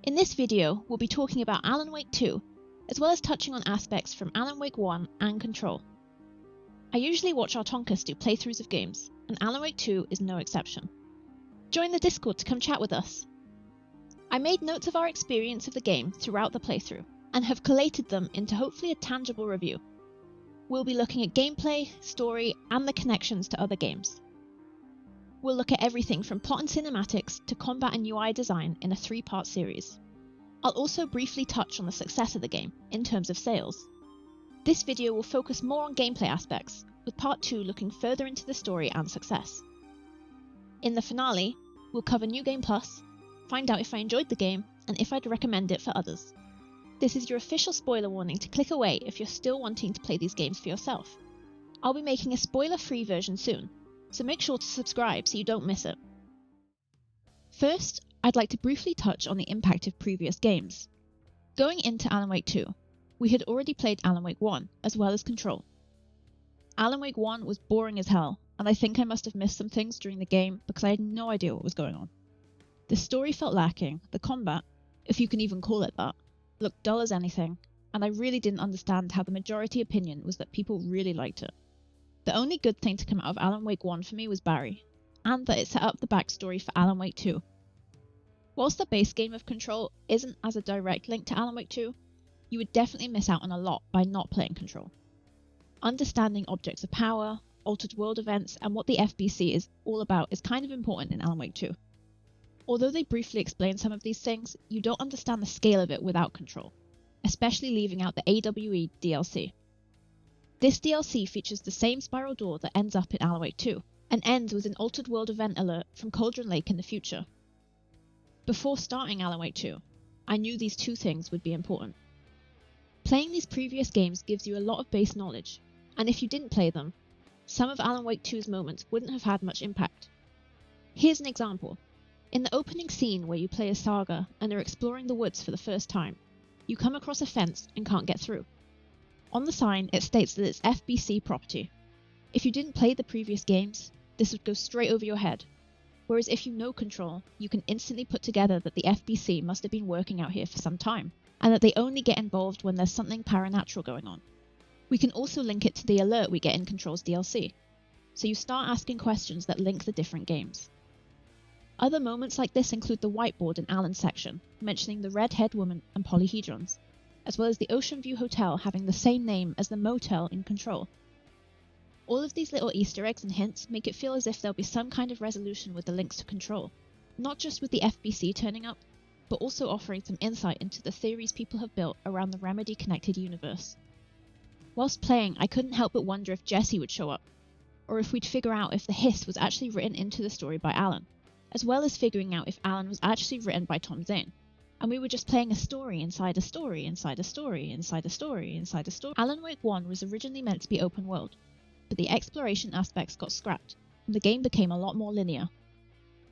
In this video, we'll be talking about Alan Wake 2, as well as touching on aspects from Alan Wake 1 and Control. I usually watch Artonkus do playthroughs of games, and Alan Wake 2 is no exception. Join the Discord to come chat with us. I made notes of our experience of the game throughout the playthrough, and have collated them into hopefully a tangible review. We'll be looking at gameplay, story, and the connections to other games. We'll look at everything from plot and cinematics to combat and UI design in a 3-part series. I'll also briefly touch on the success of the game in terms of sales. This video will focus more on gameplay aspects, with part 2 looking further into the story and success. In the finale, we'll cover New Game Plus, find out if I enjoyed the game, and if I'd recommend it for others. This is your official spoiler warning to click away if you're still wanting to play these games for yourself. I'll be making a spoiler-free version soon, so make sure to subscribe so you don't miss it. First, I'd like to briefly touch on the impact of previous games. Going into Alan Wake 2, we had already played Alan Wake 1, as well as Control. Alan Wake 1 was boring as hell, and I think I must have missed some things during the game because I had no idea what was going on. The story felt lacking, the combat, if you can even call it that, looked dull as anything, and I really didn't understand how the majority opinion was that people really liked it. The only good thing to come out of Alan Wake 1 for me was Barry, and that it set up the backstory for Alan Wake 2. Whilst the base game of Control isn't as a direct link to Alan Wake 2, you would definitely miss out on a lot by not playing Control. Understanding objects of power, altered world events, and what the FBC is all about is kind of important in Alan Wake 2. Although they briefly explain some of these things, you don't understand the scale of it without Control, especially leaving out the AWE DLC. This DLC features the same spiral door that ends up in Alan Wake 2, and ends with an altered world event alert from Cauldron Lake in the future. Before starting Alan Wake 2, I knew these two things would be important. Playing these previous games gives you a lot of base knowledge, and if you didn't play them, some of Alan Wake 2's moments wouldn't have had much impact. Here's an example. In the opening scene where you play as Saga and are exploring the woods for the first time, you come across a fence and can't get through. On the sign, it states that it's FBC property. If you didn't play the previous games, this would go straight over your head. Whereas if you know Control, you can instantly put together that the FBC must have been working out here for some time, and that they only get involved when there's something paranatural going on. We can also link it to the alert we get in Control's DLC, so you start asking questions that link the different games. Other moments like this include the whiteboard in Alan's section, mentioning the red-haired woman and polyhedrons, as well as the Ocean View Hotel having the same name as the motel in Control. All of these little Easter eggs and hints make it feel as if there'll be some kind of resolution with the links to Control, not just with the FBC turning up, but also offering some insight into the theories people have built around the Remedy-connected universe. Whilst playing, I couldn't help but wonder if Jesse would show up, or if we'd figure out if the hiss was actually written into the story by Alan, as well as figuring out if Alan was actually written by Tom Zane, and we were just playing a story inside a story inside a story inside a story inside a story. Alan Wake 1 was originally meant to be open world, but the exploration aspects got scrapped, and the game became a lot more linear.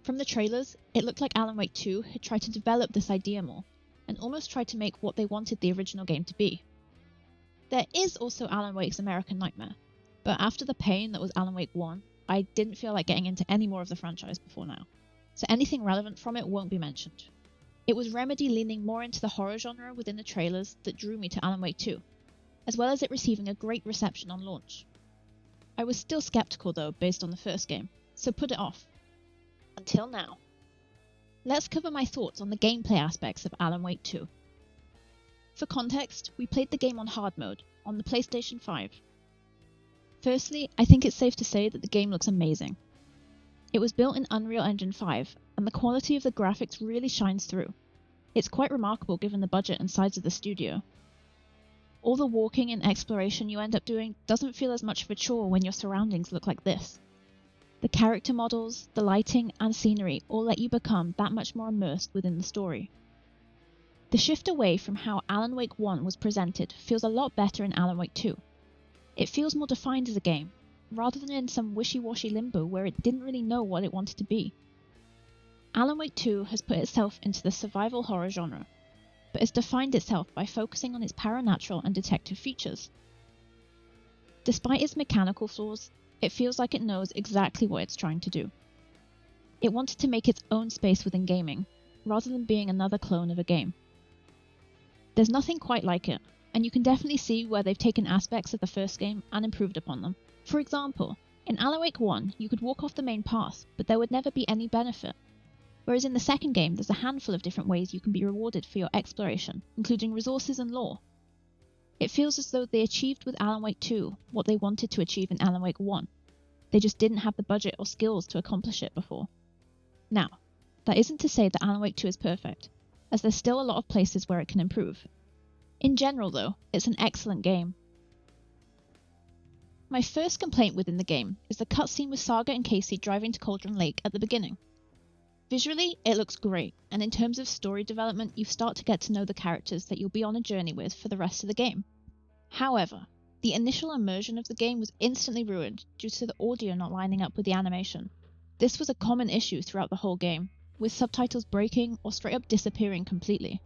From the trailers, it looked like Alan Wake 2 had tried to develop this idea more, and almost tried to make what they wanted the original game to be. There is also Alan Wake's American Nightmare, but after the pain that was Alan Wake 1, I didn't feel like getting into any more of the franchise before now, so anything relevant from it won't be mentioned. It was Remedy leaning more into the horror genre within the trailers that drew me to Alan Wake 2, as well as it receiving a great reception on launch. I was still skeptical though based on the first game, so put it off. Until now. Let's cover my thoughts on the gameplay aspects of Alan Wake 2. For context, we played the game on hard mode, on the PlayStation 5. Firstly, I think it's safe to say that the game looks amazing. It was built in Unreal Engine 5, and the quality of the graphics really shines through. It's quite remarkable given the budget and size of the studio. All the walking and exploration you end up doing doesn't feel as much of a chore when your surroundings look like this. The character models, the lighting, and scenery all let you become that much more immersed within the story. The shift away from how Alan Wake 1 was presented feels a lot better in Alan Wake 2. It feels more defined as a game, rather than in some wishy-washy limbo where it didn't really know what it wanted to be. Alan Wake 2 has put itself into the survival horror genre, but has defined itself by focusing on its paranatural and detective features. Despite its mechanical flaws, it feels like it knows exactly what it's trying to do. It wanted to make its own space within gaming, rather than being another clone of a game. There's nothing quite like it, and you can definitely see where they've taken aspects of the first game and improved upon them. For example, in Alan Wake 1, you could walk off the main path, but there would never be any benefit. Whereas in the second game, there's a handful of different ways you can be rewarded for your exploration, including resources and lore. It feels as though they achieved with Alan Wake 2 what they wanted to achieve in Alan Wake 1. They just didn't have the budget or skills to accomplish it before. Now, that isn't to say that Alan Wake 2 is perfect, as there's still a lot of places where it can improve. In general though, it's an excellent game. My first complaint within the game is the cutscene with Saga and Casey driving to Cauldron Lake at the beginning. Visually, it looks great, and in terms of story development, you start to get to know the characters that you'll be on a journey with for the rest of the game. However, the initial immersion of the game was instantly ruined due to the audio not lining up with the animation. This was a common issue throughout the whole game, with subtitles breaking or straight up disappearing completely.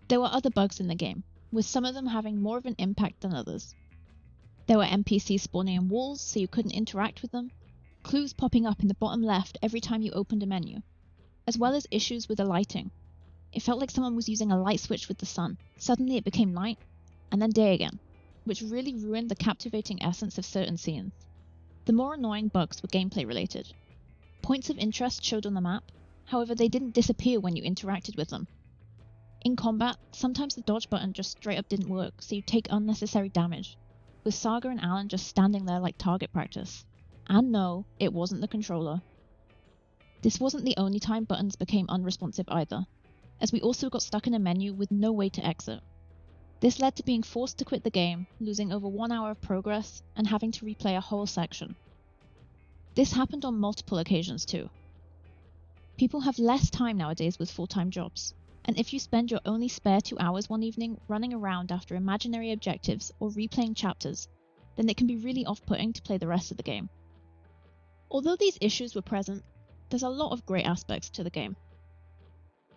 There were other bugs in the game, with some of them having more of an impact than others. There were NPCs spawning in walls so you couldn't interact with them, clues popping up in the bottom left every time you opened a menu, as well as issues with the lighting. It felt like someone was using a light switch with the sun. Suddenly it became night, and then day again, which really ruined the captivating essence of certain scenes. The more annoying bugs were gameplay related. Points of interest showed on the map, however they didn't disappear when you interacted with them. In combat, sometimes the dodge button just straight up didn't work, so you'd take unnecessary damage, with Saga and Alan just standing there like target practice. And no, it wasn't the controller. This wasn't the only time buttons became unresponsive either, as we also got stuck in a menu with no way to exit. This led to being forced to quit the game, losing over 1 hour of progress, and having to replay a whole section. This happened on multiple occasions too. People have less time nowadays with full-time jobs, and if you spend your only spare 2 hours one evening running around after imaginary objectives or replaying chapters, then it can be really off-putting to play the rest of the game. Although these issues were present, there's a lot of great aspects to the game.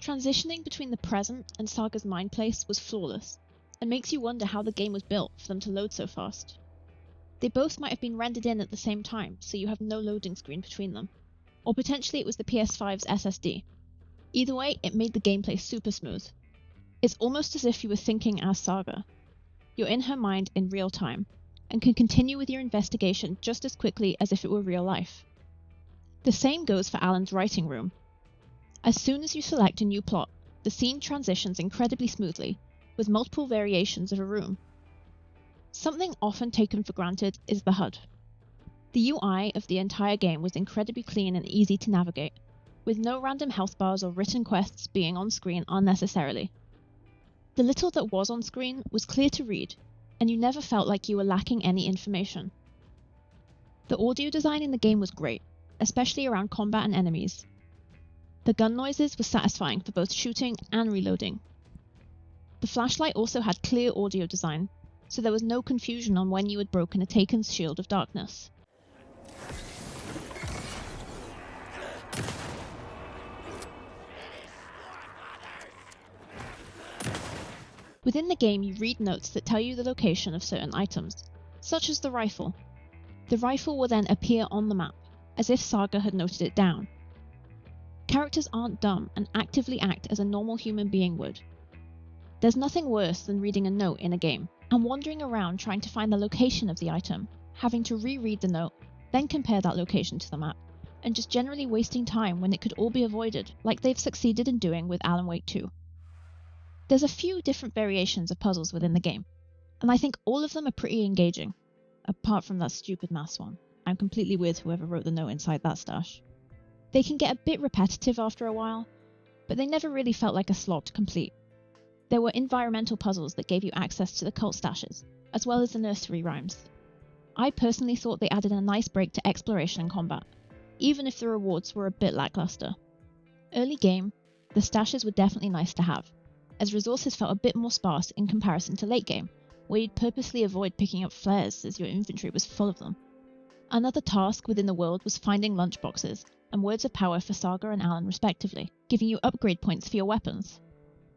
Transitioning between the present and Saga's mind place was flawless, and makes you wonder how the game was built for them to load so fast. They both might have been rendered in at the same time, so you have no loading screen between them. Or potentially it was the PS5's SSD. Either way, it made the gameplay super smooth. It's almost as if you were thinking as Saga. You're in her mind in real time, and can continue with your investigation just as quickly as if it were real life. The same goes for Alan's writing room. As soon as you select a new plot, the scene transitions incredibly smoothly, with multiple variations of a room. Something often taken for granted is the HUD. The UI of the entire game was incredibly clean and easy to navigate, with no random health bars or written quests being on screen unnecessarily. The little that was on screen was clear to read, and you never felt like you were lacking any information. The audio design in the game was great, especially around combat and enemies. The gun noises were satisfying for both shooting and reloading. The flashlight also had clear audio design, so there was no confusion on when you had broken a Taken's shield of darkness. Within the game, you read notes that tell you the location of certain items, such as the rifle. The rifle will then appear on the map, as if Saga had noted it down. Characters aren't dumb and actively act as a normal human being would. There's nothing worse than reading a note in a game and wandering around trying to find the location of the item, having to reread the note, then compare that location to the map, and just generally wasting time when it could all be avoided, like they've succeeded in doing with Alan Wake 2. There's a few different variations of puzzles within the game, and I think all of them are pretty engaging, apart from that stupid maths one. I'm completely with whoever wrote the note inside that stash. They can get a bit repetitive after a while, but they never really felt like a slog to complete. There were environmental puzzles that gave you access to the cult stashes, as well as the nursery rhymes. I personally thought they added a nice break to exploration and combat, even if the rewards were a bit lackluster. Early game, the stashes were definitely nice to have, as resources felt a bit more sparse in comparison to late game, where you'd purposely avoid picking up flares as your inventory was full of them. Another task within the world was finding lunchboxes and words of power for Saga and Alan respectively, giving you upgrade points for your weapons.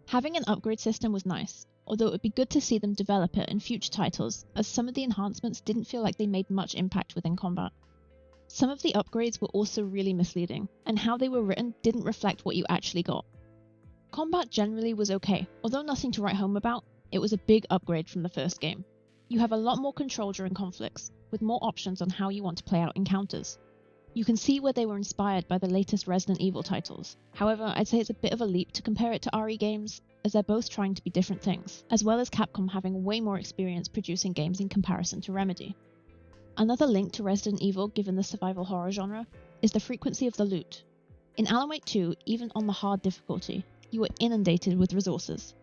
Having an upgrade system was nice, although it would be good to see them develop it in future titles, as some of the enhancements didn't feel like they made much impact within combat. Some of the upgrades were also really misleading, and how they were written didn't reflect what you actually got. Combat generally was okay, although nothing to write home about. It was a big upgrade from the first game. You have a lot more control during conflicts, with more options on how you want to play out encounters. You can see where they were inspired by the latest Resident Evil titles. However, I'd say it's a bit of a leap to compare it to RE games, as they're both trying to be different things, as well as Capcom having way more experience producing games in comparison to Remedy. Another link to Resident Evil, given the survival horror genre, is the frequency of the loot. In Alan Wake 2, even on the hard difficulty, you were inundated with resources.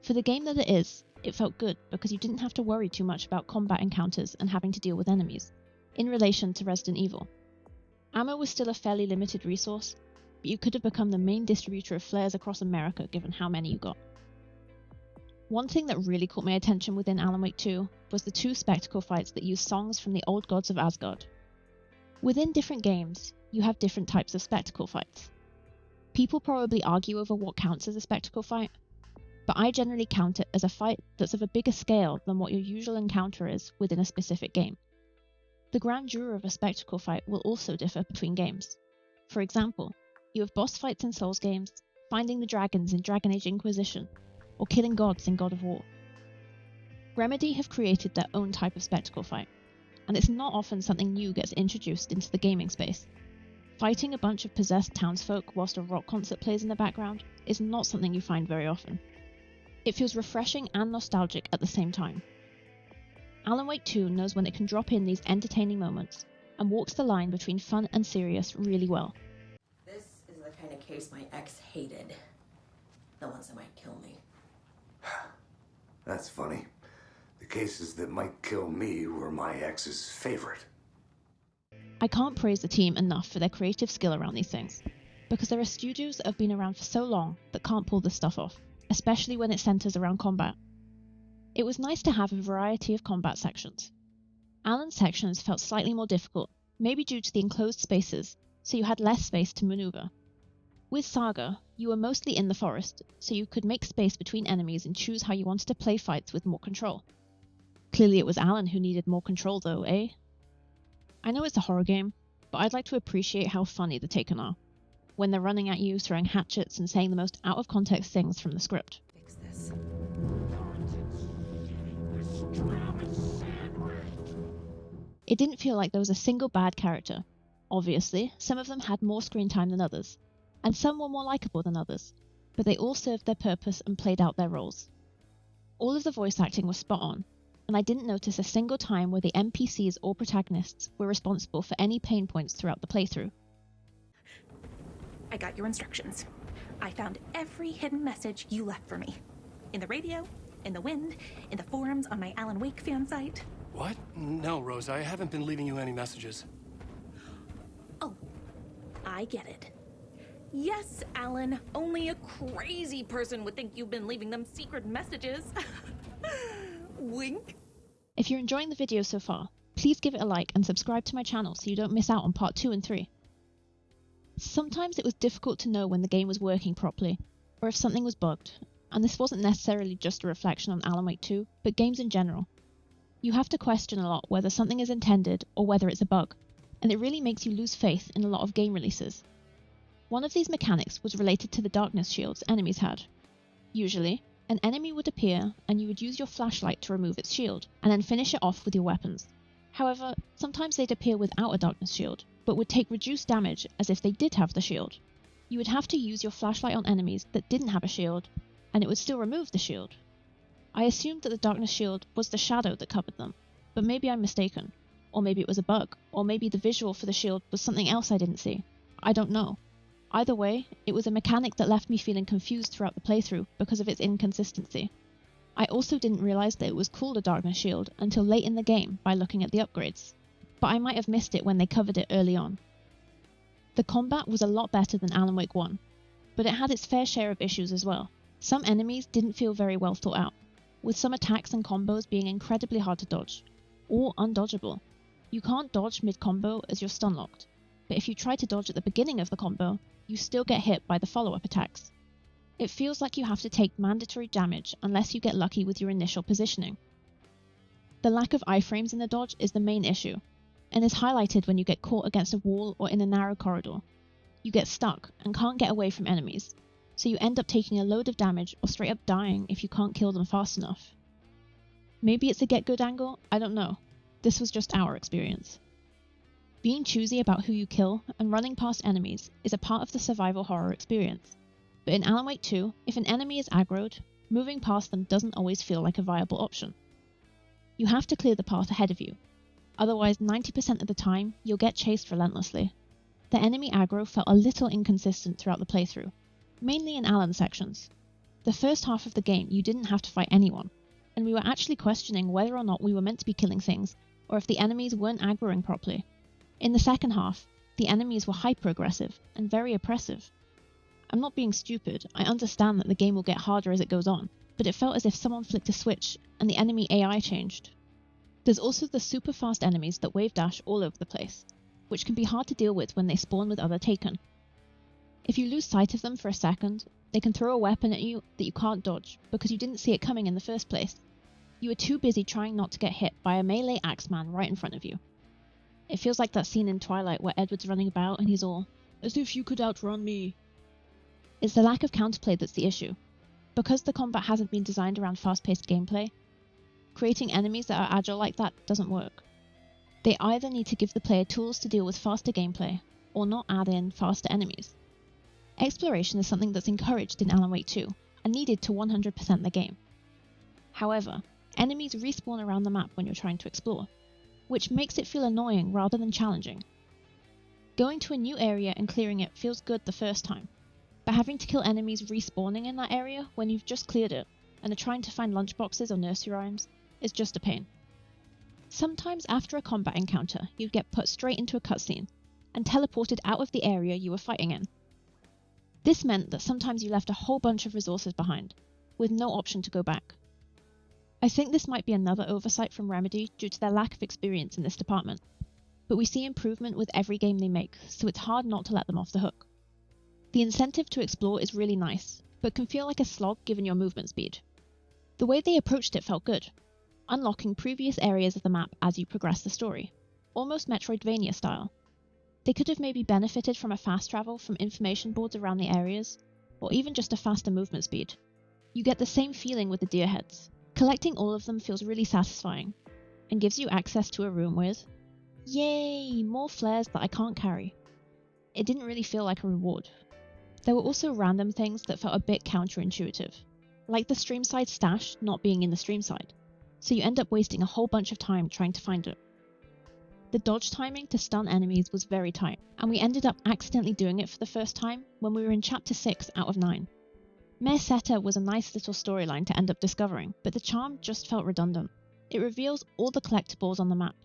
For the game that it is, it felt good because you didn't have to worry too much about combat encounters and having to deal with enemies, in relation to Resident Evil. Ammo was still a fairly limited resource, but you could have become the main distributor of flares across America given how many you got. One thing that really caught my attention within Alan Wake 2 was the 2 spectacle fights that use songs from the old gods of Asgard. Within different games, you have different types of spectacle fights. People probably argue over what counts as a spectacle fight, but I generally count it as a fight that's of a bigger scale than what your usual encounter is within a specific game. The grandeur of a spectacle fight will also differ between games. For example, you have boss fights in Souls games, finding the dragons in Dragon Age Inquisition, or killing gods in God of War. Remedy have created their own type of spectacle fight, and it's not often something new gets introduced into the gaming space. Fighting a bunch of possessed townsfolk whilst a rock concert plays in the background is not something you find very often. It feels refreshing and nostalgic at the same time. Alan Wake 2 knows when it can drop in these entertaining moments, and walks the line between fun and serious really well. This is the kind of case my ex hated. The ones that might kill me. That's funny. The cases that might kill me were my ex's favorite. I can't praise the team enough for their creative skill around these things, because there are studios that have been around for so long that can't pull this stuff off, especially when it centres around combat. It was nice to have a variety of combat sections. Alan's sections felt slightly more difficult, maybe due to the enclosed spaces, so you had less space to manoeuvre. With Saga, you were mostly in the forest, so you could make space between enemies and choose how you wanted to play fights with more control. Clearly it was Alan who needed more control though, eh? I know it's a horror game, but I'd like to appreciate how funny the Taken are, when they're running at you, throwing hatchets and saying the most out-of-context things from the script. Fix this. It didn't feel like there was a single bad character. Obviously, some of them had more screen time than others, and some were more likeable than others, but they all served their purpose and played out their roles. All of the voice acting was spot on, and I didn't notice a single time where the NPCs or protagonists were responsible for any pain points throughout the playthrough. I got your instructions. I found every hidden message you left for me. In the radio, in the wind, in the forums on my Alan Wake fan site. What? No, Rose, I haven't been leaving you any messages. Oh, I get it. Yes, Alan, only a crazy person would think you've been leaving them secret messages. Wink. If you're enjoying the video so far, please give it a like and subscribe to my channel so you don't miss out on part 2 and 3. Sometimes it was difficult to know when the game was working properly, or if something was bugged, and this wasn't necessarily just a reflection on Alan Wake 2, but games in general. You have to question a lot whether something is intended or whether it's a bug, and it really makes you lose faith in a lot of game releases. One of these mechanics was related to the darkness shields enemies had. Usually, an enemy would appear and you would use your flashlight to remove its shield, and then finish it off with your weapons. However, sometimes they'd appear without a darkness shield, but would take reduced damage as if they did have the shield. You would have to use your flashlight on enemies that didn't have a shield, and it would still remove the shield. I assumed that the darkness shield was the shadow that covered them, but maybe I'm mistaken. Or maybe it was a bug, or maybe the visual for the shield was something else I didn't see. I don't know. Either way, it was a mechanic that left me feeling confused throughout the playthrough because of its inconsistency. I also didn't realise that it was called a darkness shield until late in the game by looking at the upgrades, but I might have missed it when they covered it early on. The combat was a lot better than Alan Wake 1, but it had its fair share of issues as well. Some enemies didn't feel very well thought out, with some attacks and combos being incredibly hard to dodge, or undodgeable. You can't dodge mid-combo as you're stun-locked, but if you try to dodge at the beginning of the combo, you still get hit by the follow-up attacks. It feels like you have to take mandatory damage unless you get lucky with your initial positioning. The lack of iframes in the dodge is the main issue, and is highlighted when you get caught against a wall or in a narrow corridor. You get stuck and can't get away from enemies, so you end up taking a load of damage or straight up dying if you can't kill them fast enough. Maybe it's a get good angle, I don't know. This was just our experience. Being choosy about who you kill and running past enemies is a part of the survival horror experience. But in Alan Wake 2, if an enemy is aggroed, moving past them doesn't always feel like a viable option. You have to clear the path ahead of you. Otherwise, 90% of the time, you'll get chased relentlessly. The enemy aggro felt a little inconsistent throughout the playthrough, mainly in Alan's sections. The first half of the game, you didn't have to fight anyone, and we were actually questioning whether or not we were meant to be killing things, or if the enemies weren't aggroing properly. In the second half, the enemies were hyper-aggressive and very oppressive. I'm not being stupid, I understand that the game will get harder as it goes on, but it felt as if someone flicked a switch and the enemy AI changed. There's also the super fast enemies that wave dash all over the place, which can be hard to deal with when they spawn with other Taken. If you lose sight of them for a second, they can throw a weapon at you that you can't dodge because you didn't see it coming in the first place. You were too busy trying not to get hit by a melee axeman right in front of you. It feels like that scene in Twilight where Edward's running about and he's all, "As if you could outrun me." It's the lack of counterplay that's the issue. Because the combat hasn't been designed around fast-paced gameplay, creating enemies that are agile like that doesn't work. They either need to give the player tools to deal with faster gameplay, or not add in faster enemies. Exploration is something that's encouraged in Alan Wake 2, and needed to 100% the game. However, enemies respawn around the map when you're trying to explore, which makes it feel annoying rather than challenging. Going to a new area and clearing it feels good the first time, but having to kill enemies respawning in that area when you've just cleared it and are trying to find lunchboxes or nursery rhymes is just a pain. Sometimes after a combat encounter, you'd get put straight into a cutscene and teleported out of the area you were fighting in. This meant that sometimes you left a whole bunch of resources behind, with no option to go back. I think this might be another oversight from Remedy due to their lack of experience in this department, but we see improvement with every game they make, so it's hard not to let them off the hook. The incentive to explore is really nice, but can feel like a slog given your movement speed. The way they approached it felt good, unlocking previous areas of the map as you progress the story, almost Metroidvania style. They could have maybe benefited from a fast travel from information boards around the areas, or even just a faster movement speed. You get the same feeling with the deer heads. Collecting all of them feels really satisfying, and gives you access to a room with, yay, more flares that I can't carry. It didn't really feel like a reward. There were also random things that felt a bit counterintuitive, like the streamside stash not being in the streamside, so you end up wasting a whole bunch of time trying to find it. The dodge timing to stun enemies was very tight, and we ended up accidentally doing it for the first time when we were in chapter 6 out of 9. Mayor Seta was a nice little storyline to end up discovering, but the charm just felt redundant. It reveals all the collectibles on the map,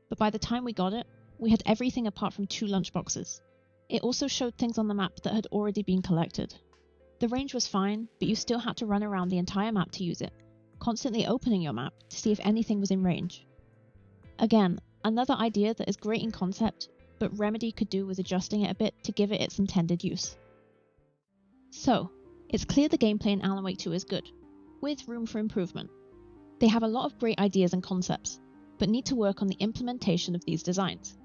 but by the time we got it, we had everything apart from 2 lunchboxes. It also showed things on the map that had already been collected. The range was fine, but you still had to run around the entire map to use it, constantly opening your map to see if anything was in range. Again, another idea that is great in concept, but Remedy could do with adjusting it a bit to give it its intended use. So, it's clear the gameplay in Alan Wake 2 is good, with room for improvement. They have a lot of great ideas and concepts, but need to work on the implementation of these designs.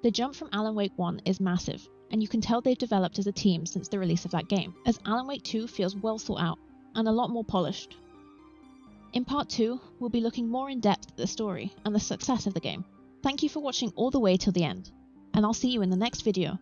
The jump from Alan Wake 1 is massive, and you can tell they've developed as a team since the release of that game, as Alan Wake 2 feels well thought out, and a lot more polished. In part 2, we'll be looking more in depth at the story and the success of the game. Thank you for watching all the way till the end, and I'll see you in the next video.